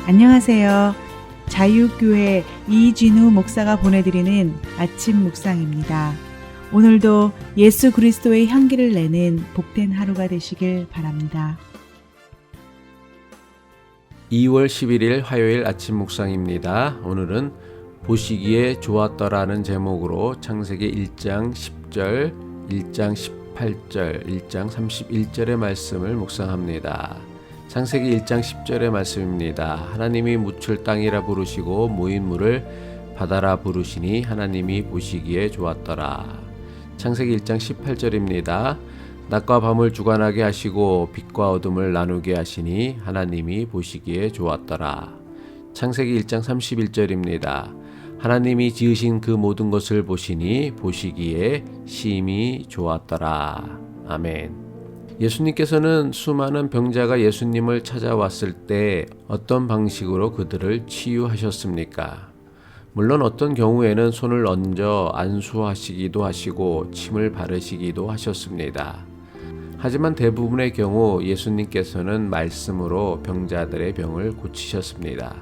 안녕하세요. 자유교회 이진우 목사가 보내드리는 아침 묵상입니다. 오늘도 예수 그리스도의 향기를 내는 복된 하루가 되시길 바랍니다. 2월 11일 화요일 아침 묵상입니다. 오늘은 보시기에 좋았더라는 제목으로 창세기 1장 10절, 1장 18절, 1장 31절의 말씀을 묵상합니다. 창세기 1장 10절의 말씀입니다. 하나님이 묻힐 땅이라 부르시고 모인 물을 바다라 부르시니 하나님이 보시기에 좋았더라. 창세기 1장 18절입니다. 낮과 밤을 주관하게 하시고 빛과 어둠을 나누게 하시니 하나님이 보시기에 좋았더라. 창세기 1장 31절입니다. 하나님이 지으신 그 모든 것을 보시니 보시기에 심히 좋았더라. 아멘. 예수님께서는 수많은 병자가 예수님을 찾아왔을 때 어떤 방식으로 그들을 치유하셨습니까? 물론 어떤 경우에는 손을 얹어 안수하시기도 하시고 침을 바르시기도 하셨습니다. 하지만 대부분의 경우 예수님께서는 말씀으로 병자들의 병을 고치셨습니다.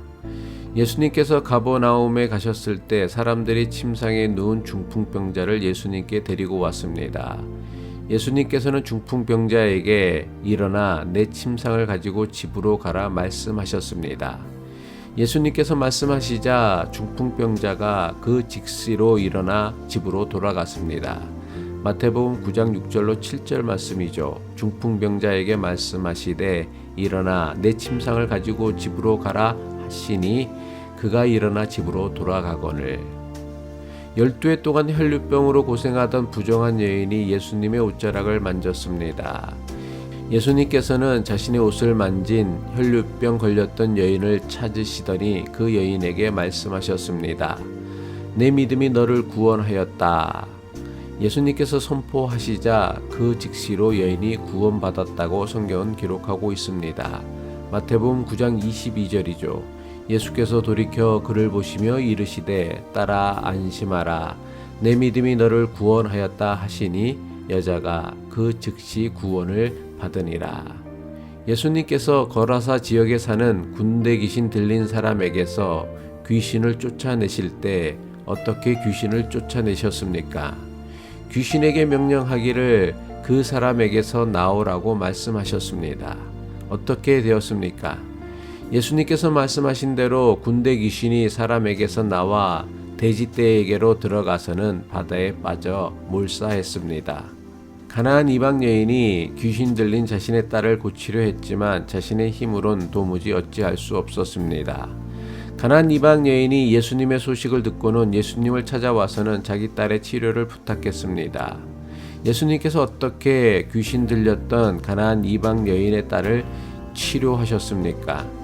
예수님께서 가버나움에 가셨을 때 사람들이 침상에 누운 중풍병자를 예수님께 데리고 왔습니다. 예수님께서는 중풍병자에게 일어나 내 침상을 가지고 집으로 가라 말씀하셨습니다. 예수님께서 말씀하시자 중풍병자가 그 즉시로 일어나 집으로 돌아갔습니다. 마태복음 9장 6절로 7절 말씀이죠. 중풍병자에게 말씀하시되 일어나 내 침상을 가지고 집으로 가라 하시니 그가 일어나 집으로 돌아가거늘. 12해 동안 혈류병으로 고생하던 부정한 여인이 예수님의 옷자락을 만졌습니다. 예수님께서는 자신의 옷을 만진 혈류병 걸렸던 여인을 찾으시더니 그 여인에게 말씀하셨습니다. 내 믿음이 너를 구원하였다. 예수님께서 선포하시자 그 즉시로 여인이 구원받았다고 성경은 기록하고 있습니다. 마태복음 9장 22절이죠. 예수께서 돌이켜 그를 보시며 이르시되 딸아 안심하라. 내 믿음이 너를 구원하였다 하시니 여자가 그 즉시 구원을 받으니라. 예수님께서 거라사 지역에 사는 군대 귀신 들린 사람에게서 귀신을 쫓아내실 때 어떻게 귀신을 쫓아내셨습니까? 귀신에게 명령하기를 그 사람에게서 나오라고 말씀하셨습니다. 어떻게 되었습니까? 예수님께서 말씀하신 대로 군대 귀신이 사람에게서 나와 돼지떼에게로 들어가서는 바다에 빠져 몰사했습니다. 가나안 이방 여인이 귀신 들린 자신의 딸을 고치려 했지만 자신의 힘으론 도무지 어찌할 수 없었습니다. 가나안 이방 여인이 예수님의 소식을 듣고는 예수님을 찾아와서는 자기 딸의 치료를 부탁했습니다. 예수님께서 어떻게 귀신 들렸던 가나안 이방 여인의 딸을 치료하셨습니까?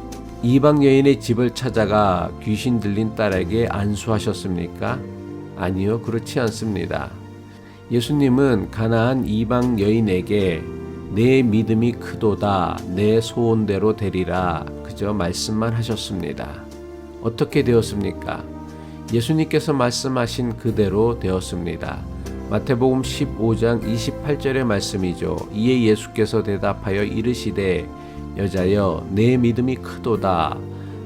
이방 여인의 집을 찾아가 귀신 들린 딸에게 안수하셨습니까? 아니요, 그렇지 않습니다. 예수님은 가나안 이방 여인에게 내 믿음이 크도다, 내 소원대로 되리라 그저 말씀만 하셨습니다. 어떻게 되었습니까? 예수님께서 말씀하신 그대로 되었습니다. 마태복음 15장 28절의 말씀이죠. 이에 예수께서 대답하여 이르시되 여자여 내 믿음이 크도다,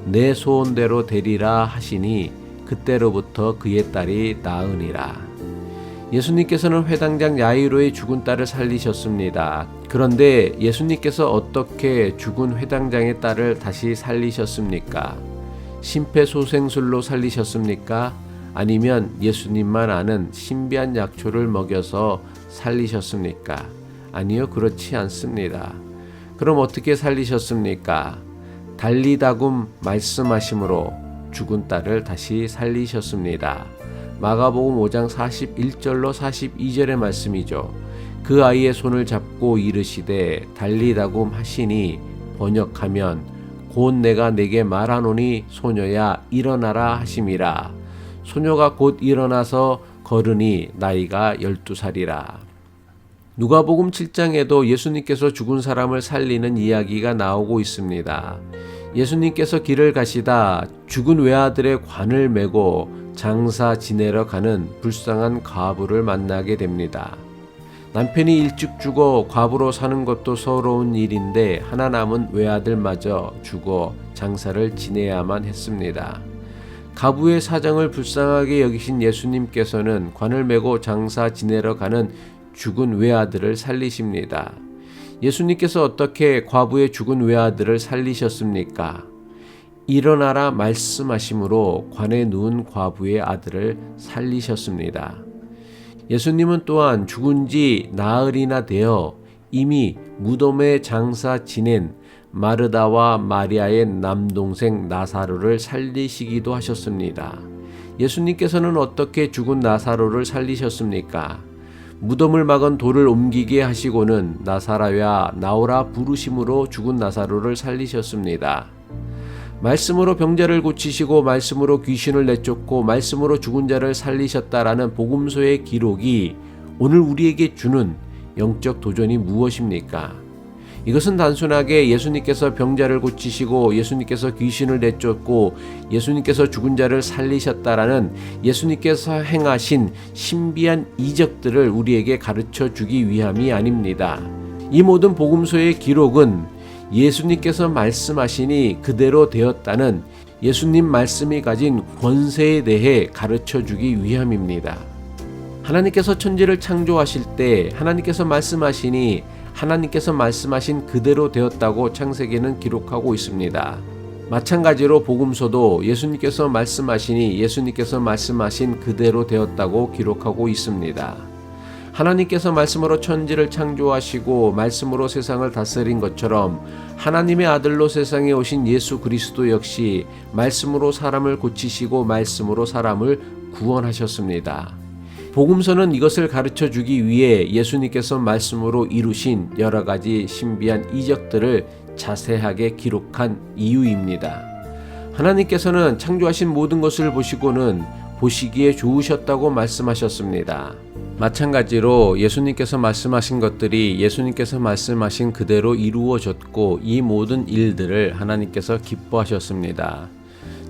내 소원대로 되리라 하시니 그때로부터 그의 딸이 나으니라. 예수님께서는 회당장 야이로의 죽은 딸을 살리셨습니다. 그런데 예수님께서 어떻게 죽은 회당장의 딸을 다시 살리셨습니까? 심폐소생술로 살리셨습니까? 아니면 예수님만 아는 신비한 약초를 먹여서 살리셨습니까? 아니요, 그렇지 않습니다. 그럼 어떻게 살리셨습니까? 달리다굼 말씀하심으로 죽은 딸을 다시 살리셨습니다. 마가복음 5장 41절로 42절의 말씀이죠. 그 아이의 손을 잡고 이르시되 달리다굼 하시니 번역하면 곧 내가 내게 말하노니 소녀야 일어나라 하심이라. 소녀가 곧 일어나서 걸으니 나이가 12살이라. 누가복음 7장에도 예수님께서 죽은 사람을 살리는 이야기가 나오고 있습니다. 예수님께서 길을 가시다 죽은 외아들의 관을 메고 장사 지내러 가는 불쌍한 과부를 만나게 됩니다. 남편이 일찍 죽어 과부로 사는 것도 서러운 일인데 하나 남은 외아들마저 죽어 장사를 지내야만 했습니다. 가부의 사정을 불쌍하게 여기신 예수님께서는 관을 메고 장사 지내러 가는 죽은 외아들을 살리십니다. 예수님께서 어떻게 과부의 죽은 외아들을 살리셨습니까? 일어나라 말씀하심으로 관에 누운 과부의 아들을 살리셨습니다. 예수님은 또한 죽은 지 나흘이나 되어 이미 무덤에 장사 지낸 마르다와 마리아의 남동생 나사로를 살리시기도 하셨습니다. 예수님께서는 어떻게 죽은 나사로를 살리셨습니까? 무덤을 막은 돌을 옮기게 하시고는 나사로야 나오라 부르심으로 죽은 나사로를 살리셨습니다. 말씀으로 병자를 고치시고 말씀으로 귀신을 내쫓고 말씀으로 죽은 자를 살리셨다라는 복음서의 기록이 오늘 우리에게 주는 영적 도전이 무엇입니까? 이것은 단순하게 예수님께서 병자를 고치시고 예수님께서 귀신을 내쫓고 예수님께서 죽은 자를 살리셨다라는 예수님께서 행하신 신비한 이적들을 우리에게 가르쳐 주기 위함이 아닙니다. 이 모든 복음서의 기록은 예수님께서 말씀하시니 그대로 되었다는 예수님 말씀이 가진 권세에 대해 가르쳐 주기 위함입니다. 하나님께서 천지를 창조하실 때 하나님께서 말씀하시니 하나님께서 말씀하신 그대로 되었다고 창세기는 기록하고 있습니다. 마찬가지로 복음서도 예수님께서 말씀하시니 예수님께서 말씀하신 그대로 되었다고 기록하고 있습니다. 하나님께서 말씀으로 천지를 창조하시고 말씀으로 세상을 다스린 것처럼 하나님의 아들로 세상에 오신 예수 그리스도 역시 말씀으로 사람을 고치시고 말씀으로 사람을 구원하셨습니다. 복음서는 이것을 가르쳐 주기 위해 예수님께서 말씀으로 이루신 여러 가지 신비한 이적들을 자세하게 기록한 이유입니다. 하나님께서는 창조하신 모든 것을 보시고는 보시기에 좋으셨다고 말씀하셨습니다. 마찬가지로 예수님께서 말씀하신 것들이 예수님께서 말씀하신 그대로 이루어졌고 이 모든 일들을 하나님께서 기뻐하셨습니다.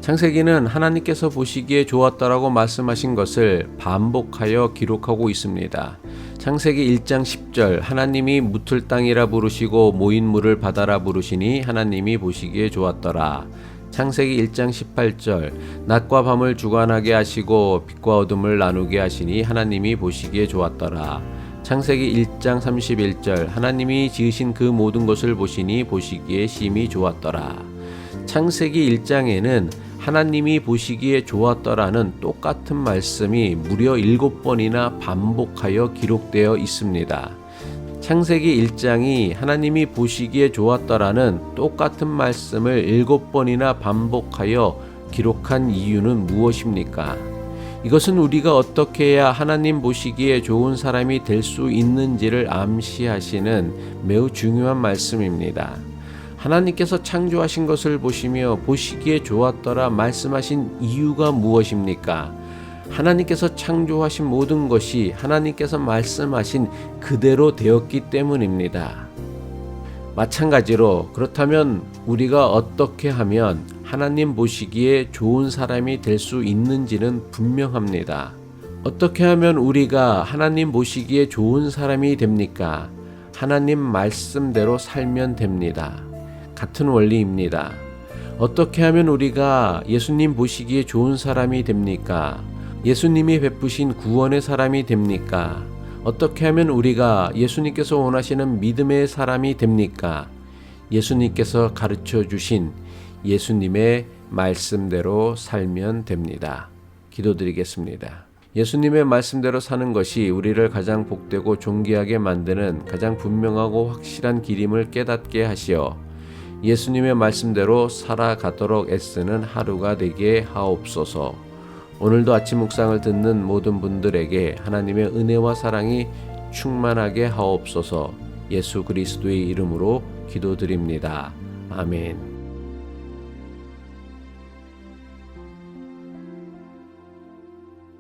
창세기는 하나님께서 보시기에 좋았다라고 말씀하신 것을 반복하여 기록하고 있습니다. 창세기 1장 10절 하나님이 묻을 땅이라 부르시고 모인 물을 바다라 부르시니 하나님이 보시기에 좋았더라. 창세기 1장 18절 낮과 밤을 주관하게 하시고 빛과 어둠을 나누게 하시니 하나님이 보시기에 좋았더라. 창세기 1장 31절 하나님이 지으신 그 모든 것을 보시니 보시기에 심히 좋았더라. 창세기 1장에는 하나님이 보시기에 좋았더라는 똑같은 말씀이 무려 7번이나 반복하여 기록되어 있습니다. 창세기 1장이 하나님이 보시기에 좋았더라는 똑같은 말씀을 7번이나 반복하여 기록한 이유는 무엇입니까? 이것은 우리가 어떻게 해야 하나님 보시기에 좋은 사람이 될 수 있는지를 암시하시는 매우 중요한 말씀입니다. 하나님께서 창조하신 것을 보시며 보시기에 좋았더라 말씀하신 이유가 무엇입니까? 하나님께서 창조하신 모든 것이 하나님께서 말씀하신 그대로 되었기 때문입니다. 마찬가지로 그렇다면 우리가 어떻게 하면 하나님 보시기에 좋은 사람이 될 수 있는지는 분명합니다. 어떻게 하면 우리가 하나님 보시기에 좋은 사람이 됩니까? 하나님 말씀대로 살면 됩니다. 같은 원리입니다. 어떻게 하면 우리가 예수님 보시기에 좋은 사람이 됩니까? 예수님이 베푸신 구원의 사람이 됩니까? 어떻게 하면 우리가 예수님께서 원하시는 믿음의 사람이 됩니까? 예수님께서 가르쳐 주신 예수님의 말씀대로 살면 됩니다. 기도드리겠습니다. 예수님의 말씀대로 사는 것이 우리를 가장 복되고 존귀하게 만드는 가장 분명하고 확실한 길임을 깨닫게 하시어 예수님의 말씀대로 살아가도록 애쓰는 하루가 되게 하옵소서. 오늘도 아침 묵상을 듣는 모든 분들에게 하나님의 은혜와 사랑이 충만하게 하옵소서. 예수 그리스도의 이름으로 기도드립니다. 아멘.